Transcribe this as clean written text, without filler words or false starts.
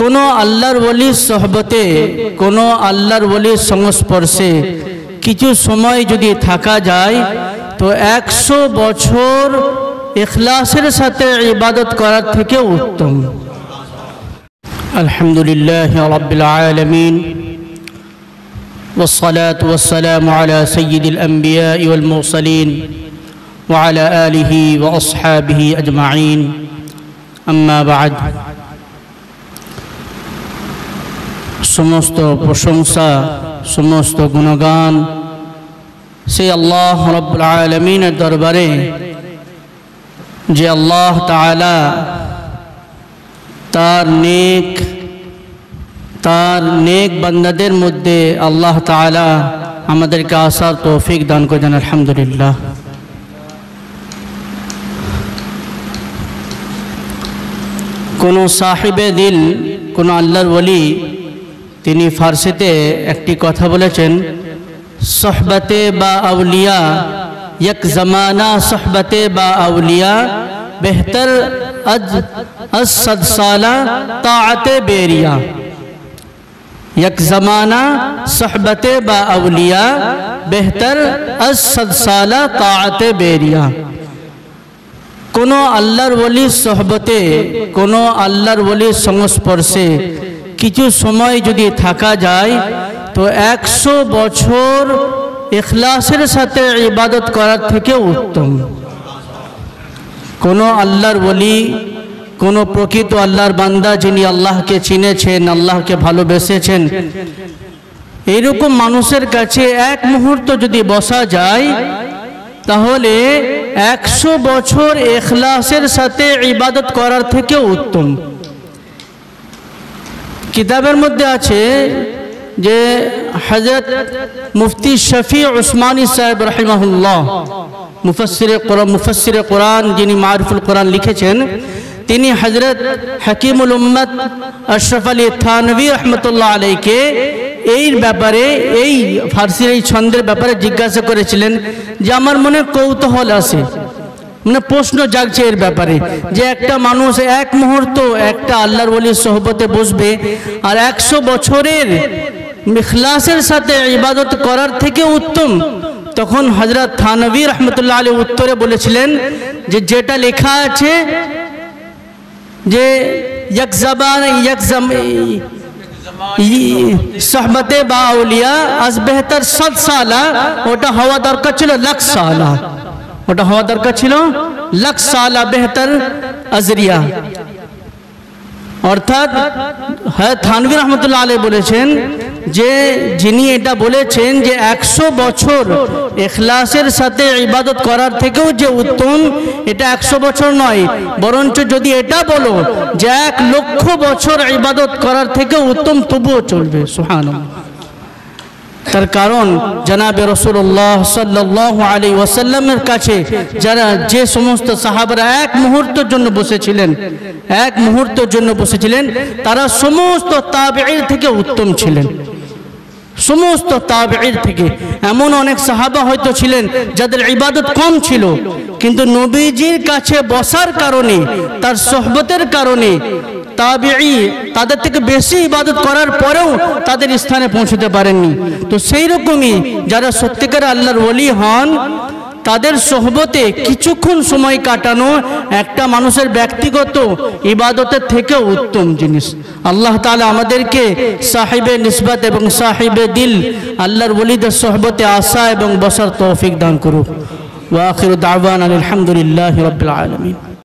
কোনো আল্লাহর ওলির সোহবতে, কোনো আল্লাহর ওলির সংস্পর্শে কিছু সময় যদি থাকা যায় তো 100 বছর ইখলাসের সাথে ইবাদত করার থেকে উত্তম। আলহামদুলিল্লাহ রাব্বিল আলামিন والصلاة والسلام على سيد الأنبياء والمرسلين وعلى آله وأصحابه أجمعين أما بعد। সমস্ত প্রশংসা, সমস্ত গুণগান সেই আল্লাহ রাব্বুল আলামিনের দরবারে, যে আল্লাহ তাআলা তার নেক বান্দাদের মধ্যে আল্লাহ তাআলা আমাদেরকে আসার তৌফিক দান করেন। আলহামদুলিল্লাহ। কোনো সাহিবে দিল, কোনো আল্লাহর ওলি, তিনি ফার্সিতে একটি কথা বলেছেন, সোহবতে বা আউলিয়া এক জমানা সোহবতে বা আউলিয়া বেহতর আজ সদ সালা তাআতে বেরিয়া। এক জমানা সোহবতে বা আউলিয়া বেহতর আজ সদ সালা তাআতে বেরিয়া। কোনো আল্লাহর ওলির সোহবতে, কোনো আল্লাহর ওলির সংস্পর্শে কিছু সময় যদি থাকা যায় তো 100 বছর ইখলাসের সাথে ইবাদত করার থেকে উত্তম। কোনো আল্লাহর ওলি, কোনো প্রকৃত আল্লাহর বান্দা যিনি আল্লাহকে চিনেছেন, আল্লাহকে ভালোবেসেছেন, এইরকম মানুষের কাছে এক মুহূর্ত যদি বসা যায় তাহলে 100 বছর ইখলাসের সাথে ইবাদত করার থেকে উত্তম। কিতাবের মধ্যে আছে যে হযরত মুফতি শফি উসমানী সাহেব রাহিমাহুল্লাহ, মুফাসসিরে কোরআন যিনি মারিফুল কোরআন লিখেছেন, তিনি হযরত হাকিমুল উম্মত আশরাফ আলী থানভী রহমতুল্লাহ আলাইকে এই ব্যাপারে, এই ফার্সির এই ছন্দের ব্যাপারে জিজ্ঞাসা করেছিলেন যে আমার মনে কৌতূহল আছে, মানে প্রশ্ন জাগছে এর ব্যাপারে, যে একটা মানুষ এক মুহূর্ত একটা আল্লাহর ওলির সোহবতে বসবে আর 100 বছরের ইখলাসের সাথে ইবাদত করার থেকে উত্তম। তখন হযরত থানভী রহমতুল্লাহ আলাইহি উত্তরে বলেছিলেন যে যেটা লেখা আছে যে সোহবতে বা আউলিয়া আজ বেহতর সদ সালা, ওটা হওয়া দরকার ছিল লাখ সালা, ওটা হওয়া দরকার ছিল লাখ সালা বেহতর আজরিয়া। অর্থাৎ থানভী রহমতুল্লাহ আলাইহি বলেছেন যে যিনি এটা বলেছেন যে 100 বছর ইখলাসের সাথে ইবাদত করার থেকেও যে উত্তম, এটা 100 বছর নয়, বরঞ্চ যদি এটা বলো যে 1 লক্ষ বছর ইবাদত করার থেকেও উত্তম, তবুও চলবে। সুবহানাল্লাহ। তার কারণ জনাবে রাসূলুল্লাহ সাল্লাল্লাহু আলাইহি ওয়াসাল্লামের কাছে যারা, যে সমস্ত সাহাবারা এক মুহূর্তের জন্য বসেছিলেন, এক মুহূর্তের জন্য বসেছিলেন, তারা সমস্ত তাবেঈর থেকে উত্তম ছিলেন। সমস্ত তাবেঈর থেকে এমন অনেক সাহাবা হয়তো ছিলেন যাদের ইবাদত কম ছিল, কিন্তু নবীজির কাছে বসার কারণে, তার সোহবতের কারণে তাবেঈ তাদের থেকে বেশি ইবাদত করার পরেও তাদের স্থানে পৌঁছতে পারেননি। তো সেই রকমই যারা সত্যিকার আল্লাহর ওলি হন, তাদের সোহবতে কিছুক্ষণ সময় কাটানো একটা মানুষের ব্যক্তিগত ইবাদতের থেকে উত্তম জিনিস। আল্লাহ তাআলা আমাদেরকে সাহিবে নিসবত এবং সাহিবে দিল আল্লাহর ওলিদের সোহবতে আসা এবং বসার তৌফিক দান করুক। ওয়া আখিরু দাওয়ানা আলহামদুলিল্লাহি রাব্বিল আলামিন।